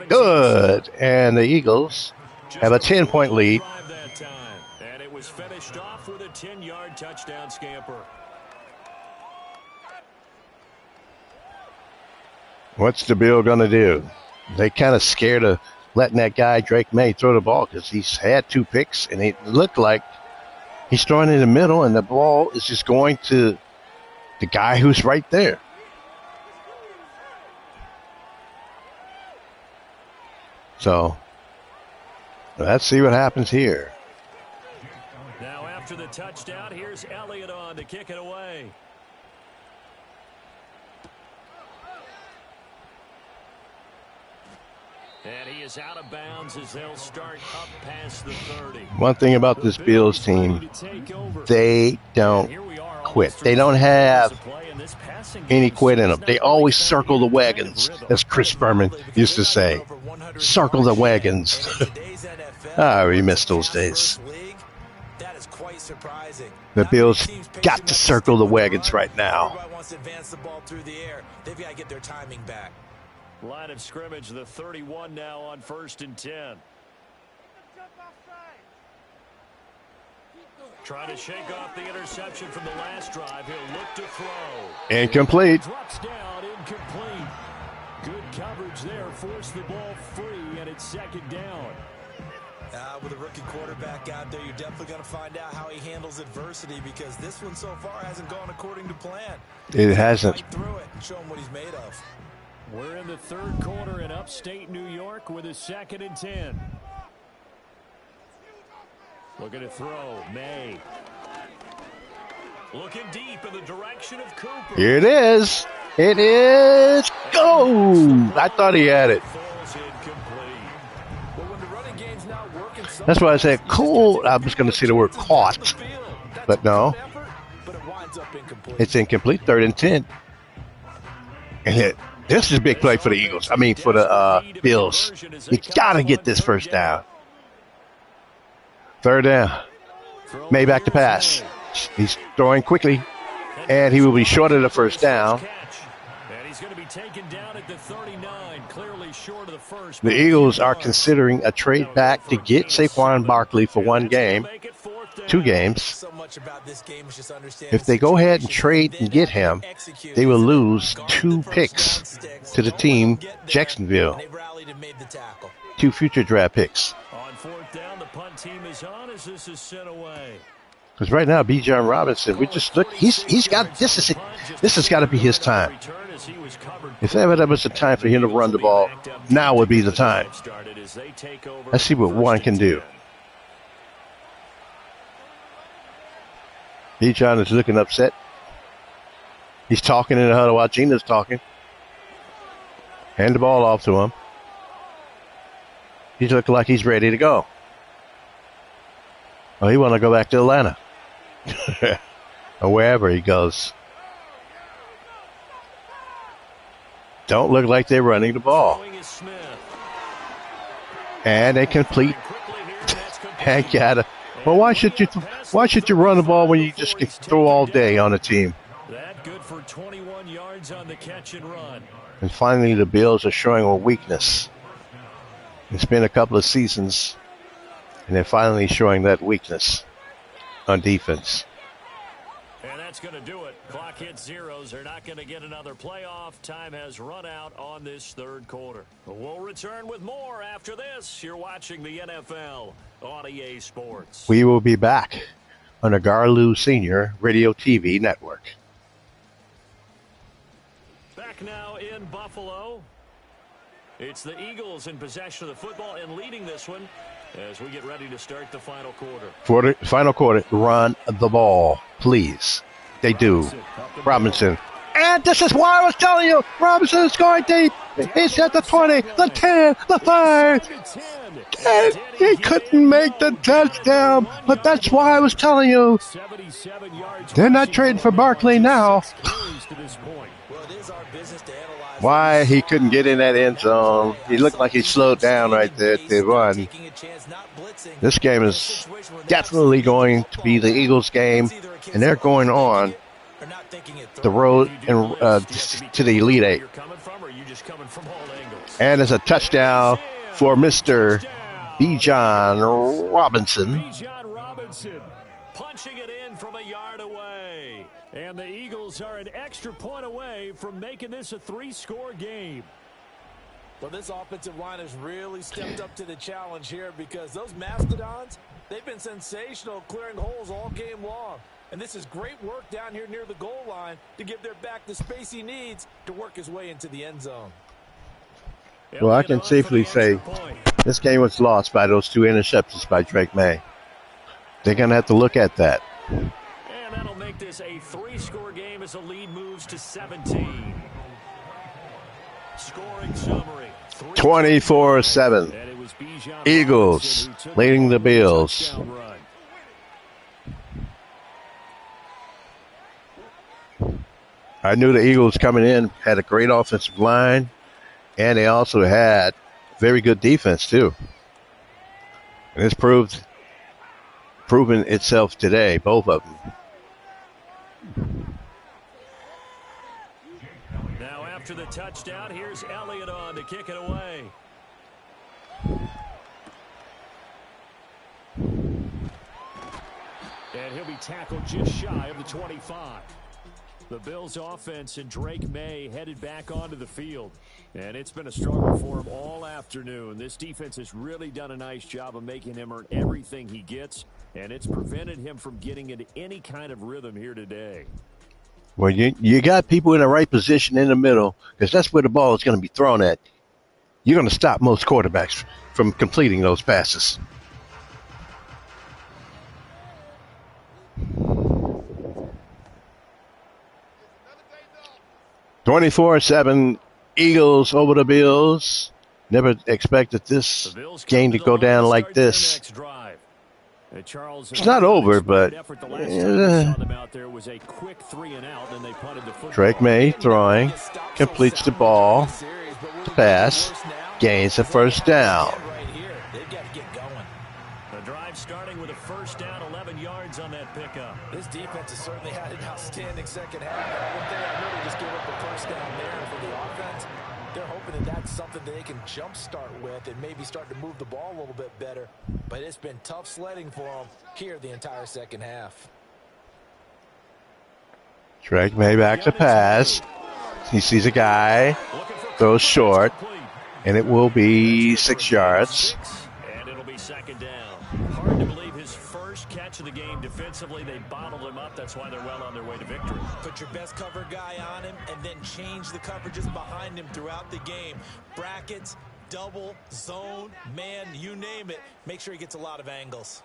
good. And the Eagles have a 10-point lead. And it was finished off with a 10-yard touchdown scamper. What's the Bill going to do? They kind of scared of letting that guy Drake May throw the ball because he's had 2 picks, and it looked like he's throwing in the middle, and the ball is just going to the guy who's right there. So let's see what happens here. Now after the touchdown, here's Elliott on to kick it away. And he is out of bounds as they'll start up past the 30. One thing about this Bills team, they don't quit. They don't have any quit in them. They always circle the wagons, as Chris Berman used to say. Circle the wagons. We missed those days. That is quite surprising. The Bills got to circle the wagons right now. Everybody wants to advance the ball through the air. They've got to get their timing back. Line of scrimmage, the 31 now on 1st and 10. Trying to shake off the interception from the last drive. He'll look to throw. Incomplete. Drops down, incomplete. Good coverage there. Force the ball free, and it's 2nd down. With a rookie quarterback out there, you're definitely going to find out how he handles adversity, because this one so far hasn't gone according to plan. It hasn't. Fight through it and show him what he's made of. We're in the 3rd quarter in upstate New York with a 2nd and 10. Looking to throw, May. Looking deep in the direction of Cooper. Here it is. It is. Go! I thought he had it. That's why I said cool. I was going to say the word caught, but no. It's incomplete. 3rd and 10. And this is a big play for the Eagles. I mean, for the Bills. You got to get this first down. 3rd down. May back to pass. He's throwing quickly, and he will be short of the first down. And he's going to be taken down at the 39, clearly short of the first. The Eagles are considering a trade back to get Saquon Barkley for 1 game, 2 games. If they go ahead and trade and get him, they will lose 2 picks to the team, Jacksonville. 2 future draft picks. On 4th down, the punt team is on as this is sent away. Because right now, Bijan Robinson, we just look. He's got this has got to be his time. If ever was a time for him to run the ball, now would be the time. Let's see what one can do. Bijan is looking upset. He's talking in the huddle while Gina's talking. Hand the ball off to him. He's looking like he's ready to go. Oh, he want to go back to Atlanta. Or wherever he goes. Don't look like they're running the ball. And they complete. And gotta. Well, why should you run the ball when you just can throw all day on a team? That good for 21 yards on the catch and run. And finally, the Bills are showing a weakness. It's been a couple of seasons, and they're finally showing that weakness on defense. And that's going to do it. Clock hits zeros. They're not going to get another playoff. Time has run out on this 3rd quarter. We'll return with more after this. You're watching the NFL on EA Sports. We will be back on the Garlou Senior Radio TV Network. Back now in Buffalo. It's the Eagles in possession of the football and leading this one as we get ready to start the final quarter. For the final quarter, run the ball, please. They do. Robinson. And this is why I was telling you, Robinson is going deep. He's at the 20, the 10, the 5. And he couldn't make the touchdown, but that's why I was telling you. They're not trading for Barkley now. Why he couldn't get in that end zone. He looked like he slowed down right there to run. This game is definitely going to be the Eagles' game, and they're going on the road and to the Elite Eight. And it's a touchdown for Mr. Bijan Robinson. Punching it in from a yard away. And the Eagles are an extra point away from making this a 3-score game. Well, this offensive line has really stepped up to the challenge here, because those Mastodons, they've been sensational clearing holes all game long. And this is great work down here near the goal line to give their back the space he needs to work his way into the end zone. Well, I can safely say this game was lost by those 2 interceptions by Drake May. They're going to have to look at that. And that'll make this a 3-score game as the lead moves to 17. Scoring summary. 24-7. And it was Bijan Eagles Robinson who took leading the Bills. touchdown run. I knew the Eagles coming in had a great offensive line, and they also had very good defense too. And it's proven itself today, both of them. Now after the touchdown, here's Elliott on to kick it away. And he'll be tackled just shy of the 25. The Bills offense and Drake May headed back onto the field. And it's been a struggle for him all afternoon. This defense has really done a nice job of making him earn everything he gets. And it's prevented him from getting into any kind of rhythm here today. Well, you got people in the right position in the middle, because that's where the ball is going to be thrown at. You're going to stop most quarterbacks from completing those passes. (24-7) Eagles over the Bills. Never expected this game to go down like this. It's not over, but Drake May throwing, completes the ball, pass, gains a first down. The drive starting with a first down, 11 yards on that pickup. This defense has certainly had an outstanding second half. One thing I really just gave up the first down there for the offense. They're hoping that that's something that they can jumpstart with and maybe start to move the ball a little bit better. But it's been tough sledding for them here the entire second half. Drake May back to pass. He sees a guy, throws short, and it will be 6 yards. And it'll be second down. Hard to believe his first catch of the game defensively. They bottled him up. That's why they're well on their way to victory. Put your best cover guy on him and then change the coverages behind him throughout the game. Brackets, double, zone, man, you name it. Make sure he gets a lot of angles.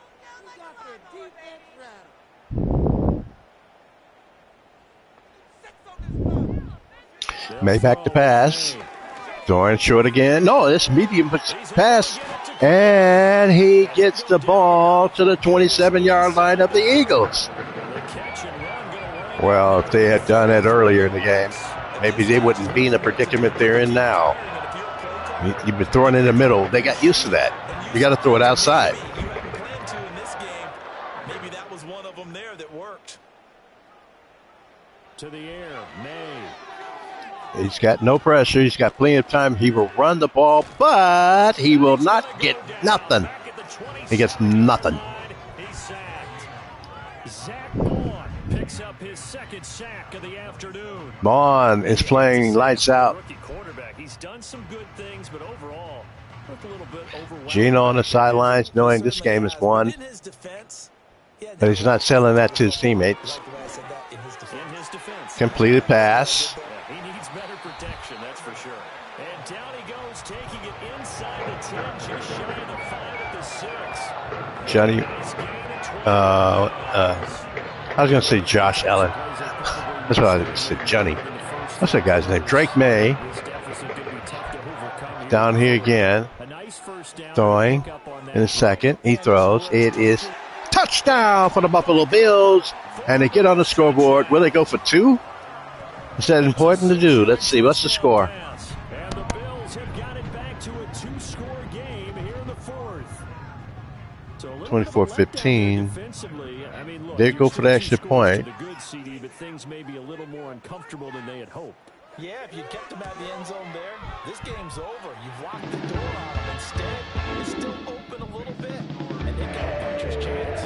May back to pass. Throwing short again. No, it's medium pass. And he gets the ball to the 27-yard line of the Eagles. Well, if they had done it earlier in the game, maybe they wouldn't be in the predicament they're in now. You've been throwing in the middle. They got used to that. You got to throw it outside. Maybe that was one of them there that worked. To the air, May. He's got no pressure. He's got plenty of time. He will run the ball, but he will not get nothing. He gets nothing. He's sacked. Zach Vaughn picks up his second sack of the afternoon. Vaughn is playing lights out. Rookie quarterback. He's done some good things, but overall, looked a little bit overwhelmed. Gino on the sidelines, knowing this game is won, but he's not selling that to his teammates. In his defense. Completed pass. He needs better protection, that's for sure. And down he goes, taking it inside the 10, just shy of the 5 at the 6. Johnny, I was going to say Josh Allen. That's what I was going to say, Johnny. What's that guy's name? Drake May. Down here again. Throwing in a second. He throws. It is touchdown for the Buffalo Bills. And they get on the scoreboard. Will they go for 2? Is that important to do? Let's see. What's the score? And the Bills have got it back to a 2-score game here in the fourth. 24-15. They go for the extra point. But things may be a little more uncomfortable than they had hoped. Yeah, if you kept them at the end zone there, this game's over. You've locked the door on them. Instead, it's still open a little bit, and they've got a puncher's chance.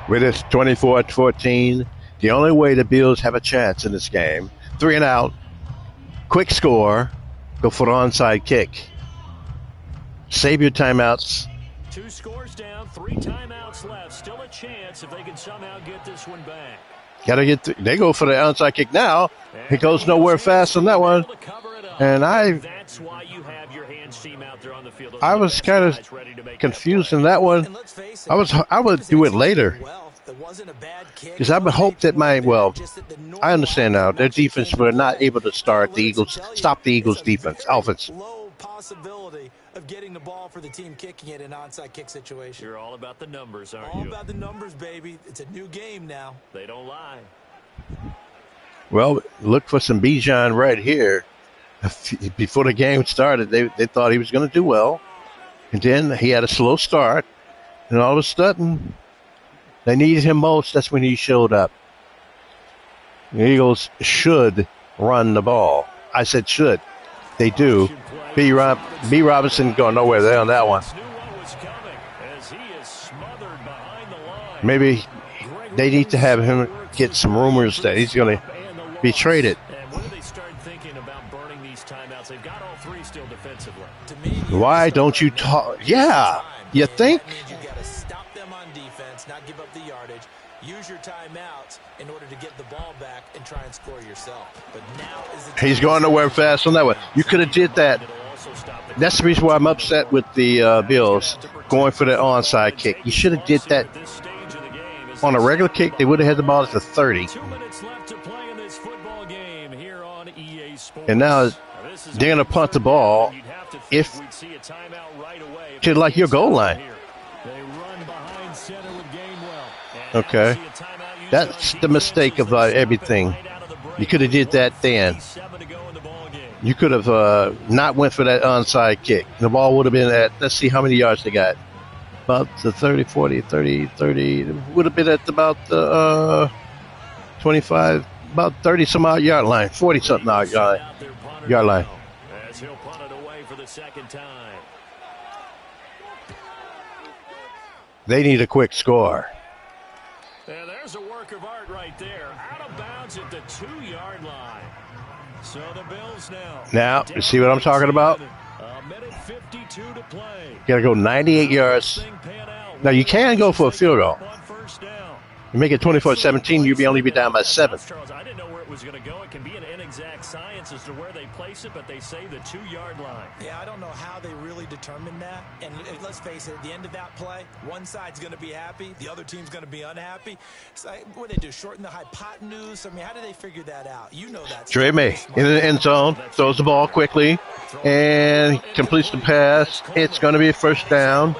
With it's 24-14, the only way the Bills have a chance in this game, 3 and out, quick score, go for the onside kick. Save your timeouts. 2 scores down, 3 timeouts left. Still a chance if they can somehow get this one back. Got to get. They go for the onside kick now. He goes nowhere fast on that one. And That's why you have your hands team out there on the field. I was kind of confused in that one. I would do it later because I would hope that I understand now their defense were not able to stop the Eagles defense offense. Low possibility of getting the ball for the team kicking it in an onside kick situation. You're all about the numbers, aren't you? All about the numbers, baby. It's a new game now. They don't lie. Well, look for some Bijan right here. Before the game started, they thought he was going to do well. And then he had a slow start. And all of a sudden, they needed him most. That's when he showed up. The Eagles should run the ball. I said should. They do. B. Robinson going nowhere there on that one. Maybe they need to have him get some rumors that he's going to be traded. Why don't you talk? Yeah, you think? You got to stop them on defense, not give up the yardage. Use your timeouts in order to get the ball back and try and score yourself. But now is the He's going nowhere fast on that one. You could have did that. That's the reason why I'm upset with the Bills going for the onside kick. You should have did that on a regular kick. They would have had the ball at the 30. And now they're going to punt the ball to like your goal line. Okay. That's the mistake of everything. You could have did that then. You could have not went for that onside kick. The ball would have been at, let's see how many yards they got. About the 30, 40, 30, 30. It would have been at about the 25, about 30-some-odd yard line, 40-something odd yard line. As he'll punt it away for the second time. They need a quick score. And there's a work of art right there. Out of bounds at the 2-yard line. So the Bills now, you see what I'm talking about? A minute 52 to play. You got to go 98 yards. Now, you can go for a field goal. You make it 24-17, you'll only be down by 7. Charles, I didn't know where it was going to go. It can be an inexact science as to where they place it, but they say the 2-yard line. Yeah, I don't know how they really determine that. And let's face it, at the end of that play, one side's going to be happy, the other team's going to be unhappy. So what do they do, shorten the hypotenuse? I mean, how do they figure that out? You know that. Dre May in the end zone, throws the ball quickly, and completes the pass. It's going to be a first down.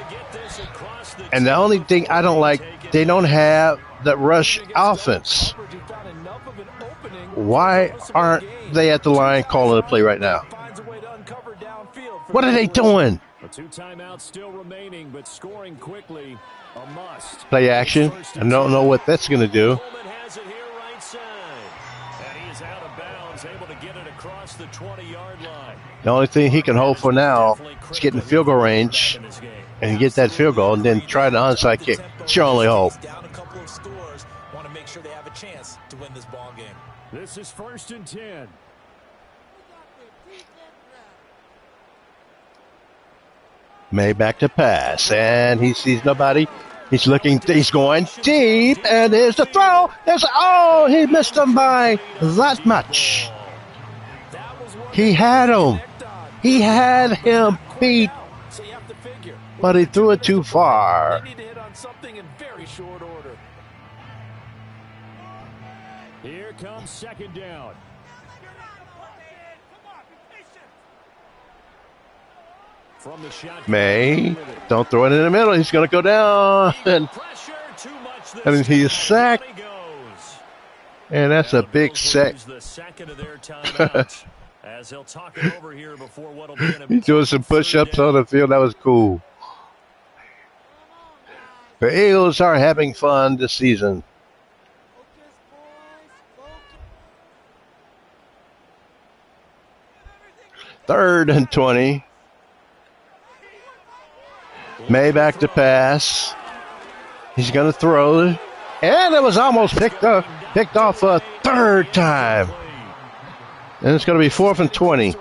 And the only thing I don't like, they don't have the rush offense. Why aren't they at the line calling the play right now? What are they doing? 2 timeouts still remaining, but scoring quickly a must. Play action. I don't know what that's going to do. Has it here right side. And he is out of bounds, able to get it across the 20-yard line. The only thing he can hope for now is get in field goal range and get that field goal and then try the onside kick. It's your only hope. Down a couple of scores, want to make sure they have a chance to win this ball game. This is 1st and 10. May back to pass, and he sees nobody. He's looking, he's going deep, and there's the throw. He missed him by that much. He had him. He had him beat, but he threw it too far. They need to hit on something in very short order. Here comes 2nd down. From the shotgun. May, don't throw it in the middle. He's going to go down, and he's sacked. And that's a big sack. He's doing some push-ups on the field. That was cool. The Eagles are having fun this season. Third and 20. May back to pass. He's going to throw. And it was almost picked off a third time. And it's going to be 4th and 20.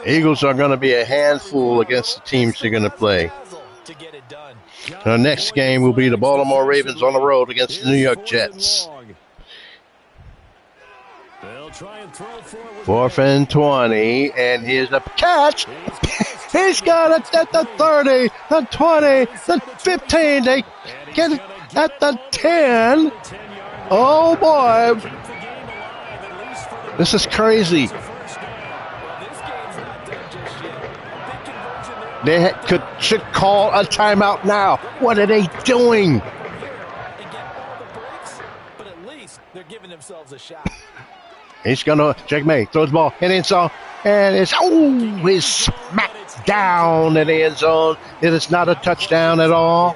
Eagles are going to be a handful against the teams they're going to play. The next game will be the Baltimore Ravens on the road against the New York Jets. 4th and 20, and here's the catch. He's got it at the 30, the 20, the 15. They get it at the 10. Oh, boy. This is crazy. They should call a timeout now. What are they doing? But at least they're giving themselves a shot. He's going to, Jake May throws the ball in the end zone, and he's smacked down in the end zone. It is not a touchdown at all.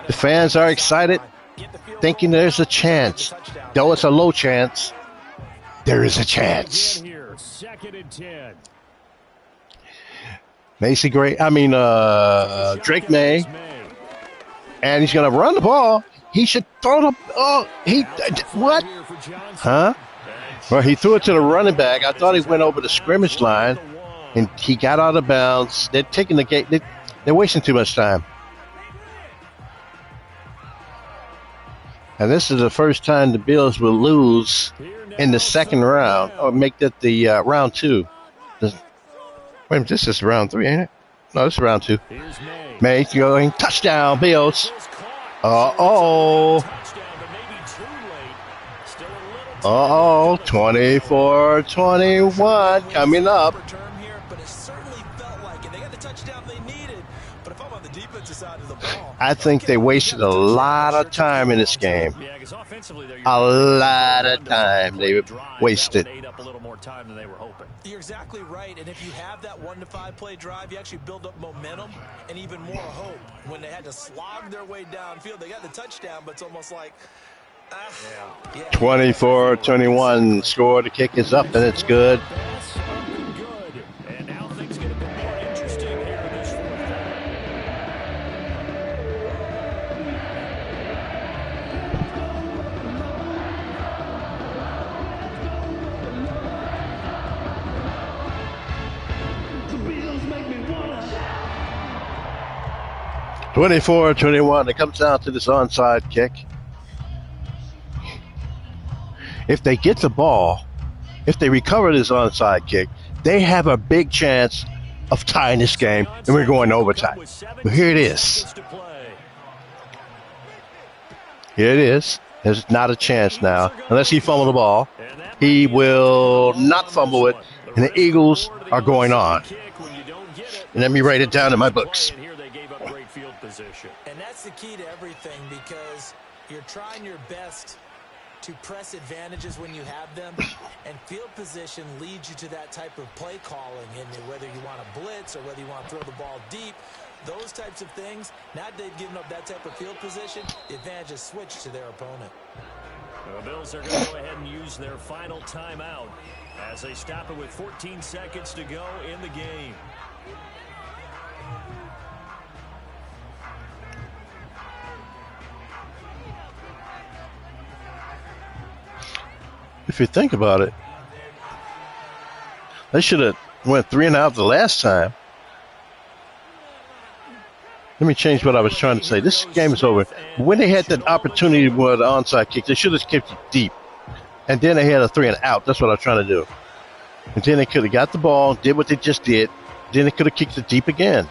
The fans are excited, thinking there's a chance. Though it's a low chance, there is a chance. Drake May, and he's going to run the ball. He should throw the what? Huh? Well, he threw it to the running back. I thought he went over the scrimmage line, and he got out of bounds. They're taking the game. They're wasting too much time. And this is the first time the Bills will lose in the second round, or make that the round 2. Wait, this is round 3, ain't it? No, this is round 2. May going touchdown, Bills. Uh-oh. 24-21 coming up. I think they wasted a lot of time in this game. A lot of time they wasted. You're exactly right, and if you have that 1 to 5 play drive, you actually build up momentum and even more hope. When they had to slog their way downfield, they got the touchdown, but it's almost like 24-21 score. The kick is up and it's good. And now things get a bit more interesting here in this fourth The Bills make me wanna shout. 24-21. It comes down to this onside kick. If they get the ball, if they recover this onside kick, they have a big chance of tying this game, and we're going to overtime. But here it is. Here it is. There's not a chance now, unless he fumbles the ball. He will not fumble it, and the Eagles are going on. And let me write it down in my books. And that's the key to everything, because you're trying your best to press advantages when you have them, and field position leads you to that type of play calling, and whether you want to blitz or whether you want to throw the ball deep, those types of things. Now that they've given up that type of field position, the advantage is switched to their opponent. The Bills are going to go ahead and use their final timeout as they stop it with 14 seconds to go in the game. If you think about it, they should have went 3 and out the last time. Let me change what I was trying to say. This game is over. When they had that opportunity with the onside kick, they should have kicked it deep. And then they had a 3 and out. That's what I was trying to do. And then they could have got the ball, did what they just did. Then they could have kicked it deep again.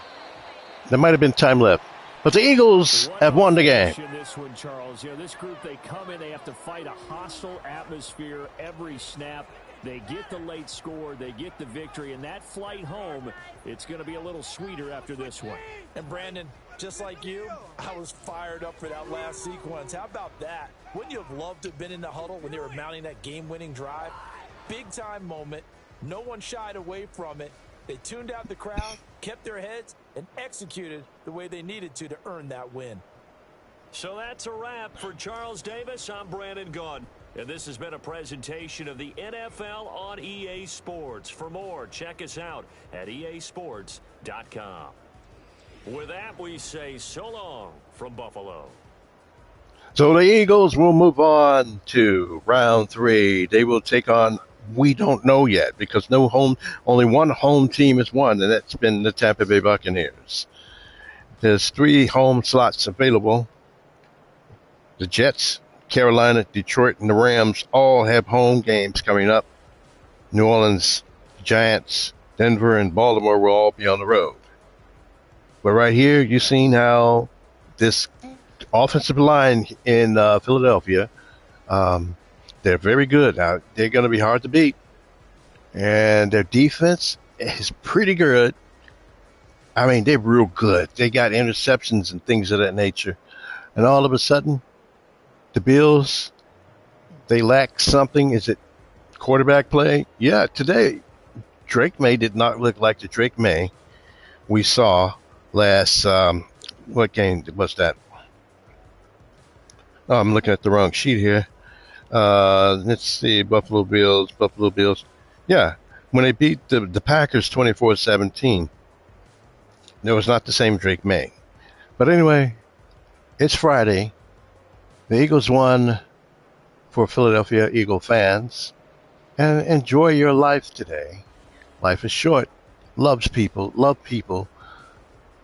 There might have been time left. But the Eagles have won the game. This one, Charles. This group, they come in, they have to fight a hostile atmosphere every snap. They get the late score, they get the victory, and that flight home, it's going to be a little sweeter after this one. And Brandon, just like you, I was fired up for that last sequence. How about that? Wouldn't you have loved to have been in the huddle when they were mounting that game-winning drive? Big-time moment. No one shied away from it. They tuned out the crowd, kept their heads, and executed the way they needed to earn that win. So that's a wrap for Charles Davis. I'm Brandon Gaudin. And this has been a presentation of the NFL on EA Sports. For more, check us out at easports.com. With that, we say so long from Buffalo. So the Eagles will move on to round 3. They will take on we don't know yet because only one home team has won, and that's been the Tampa Bay Buccaneers. There's 3 home slots available. The Jets, Carolina, Detroit, and the Rams all have home games coming up. New Orleans, Giants, Denver, and Baltimore will all be on the road. But right here, you've seen how this offensive line in Philadelphia, they're very good. Now, they're going to be hard to beat. And their defense is pretty good. I mean, they're real good. They got interceptions and things of that nature. And all of a sudden, the Bills, they lack something. Is it quarterback play? Yeah, today, Drake May did not look like the Drake May we saw last, what game was that? Oh, I'm looking at the wrong sheet here. Let's see, Buffalo Bills. Yeah, when they beat the Packers 24-17, it was not the same Drake May. But anyway, it's Friday. The Eagles won for Philadelphia Eagle fans. And enjoy your life today. Life is short. Love people,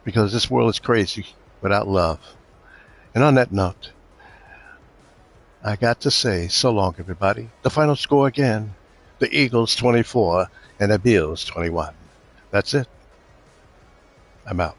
because this world is crazy without love. And on that note, I got to say so long, everybody. The final score again, the Eagles 24 and the Bills 21. That's it. I'm out.